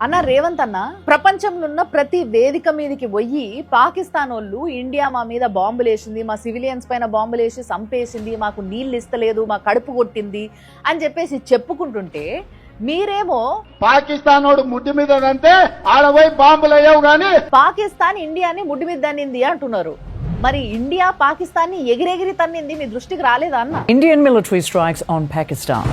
అన్న రేవంత్ అన్న ప్రపంచంలో ఉన్న ప్రతి వేదిక మీదకి పోయి పాకిస్తాన్ వాళ్ళు ఇండియా మా మీద బాంబులు వేసింది, మా సివిలియన్స్ పైన బాంబులు వేసి చంపేసింది, మాకు నీళ్ళు ఇస్తలేదు, మా కడుపు కొట్టింది అని చెప్పేసి చెప్పుకుంటుంటే మీరేమో పాకిస్తాన్ ముడ్డి మీద అంటే ఆడపోయి బాంబులు అయ్యావు గానీ పాకిస్తాన్ ఇండియాని ముడ్డి మీద తన్నింది అంటున్నారు. మరి ఇండియా పాకిస్తాన్ ని ఎగిరెగిరి తన్నింది మీ దృష్టికి రాలేదా అన్న? Indian military strikes on Pakistan.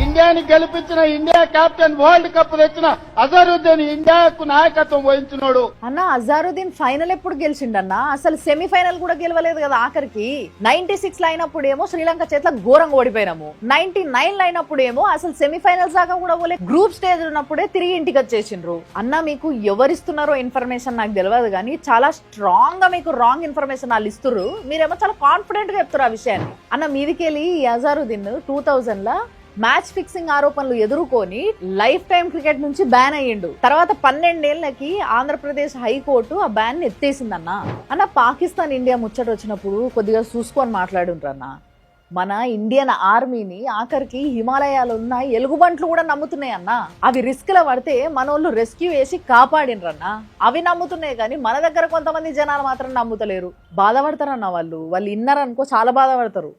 ఇండియాని గెలిపించిన ఇండియా కెప్టెన్ వరల్డ్ కప్ తెచ్చిన అజరుద్దీన్ ఇండియాకు నాయకత్వం వహించినోడు. అన్న అజారుద్దీన్ ఫైనల్ ఎప్పుడు గెలిచిండన్నా? అసలు సెమీఫైనల్ కూడా గెలవలేదు కదా. ఆఖరికి 96 లో అయినప్పుడేమో శ్రీలంక చేతిలో ఘోరంగా ఓడిపోయినాము, 99 లో అయినప్పుడేమో అసలు సెమీఫైనల్స్ దాకా కూడా పోలే, గ్రూప్ స్టేజ్ ఉన్నప్పుడే తిరిగి ఇంటికి వచ్చేసిండ్రు. అన్న మీకు ఎవరిస్తున్నారో ఇన్ఫర్మేషన్ నాకు తెలియదు కానీ చాలా స్ట్రాంగ్ గా మీకు రాంగ్ ఇన్ఫర్మేషన్ వాళ్ళు ఇస్తున్నారు. మీరేమో చాలా కాన్ఫిడెంట్ గా చెప్తారు ఆ విషయాన్ని. అన్న మీదికెళ్ళి ఈ అజారుద్దీన్ 2000 లో మ్యాచ్ ఫిక్సింగ్ ఆరోపణలు ఎదుర్కొని లైఫ్ టైం క్రికెట్ నుంచి బ్యాన్ అయ్యిండు. తర్వాత 12 ఏళ్లకి ఆంధ్రప్రదేశ్ హైకోర్టు ఆ బ్యాన్ ని ఎత్తేసిందన్న. అన్న పాకిస్తాన్ ఇండియా ముచ్చట వచ్చినప్పుడు కొద్దిగా చూసుకొని మాట్లాడుండ్రన్న. మన ఇండియన్ ఆర్మీని ఆఖరికి హిమాలయాలు ఉన్న ఎలుగుబంట్లు కూడా నమ్ముతున్నాయి అన్న. అవి రిస్క్ లో పడితే మనోళ్ళు రెస్క్యూ చేసి కాపాడినరన్న. అవి నమ్ముతున్నాయి కానీ మన దగ్గర కొంతమంది జనాలు మాత్రం నమ్ముతలేరు. బాధపడతారన్న వాళ్ళు ఇన్నారనుకో చాలా బాధపడతారు.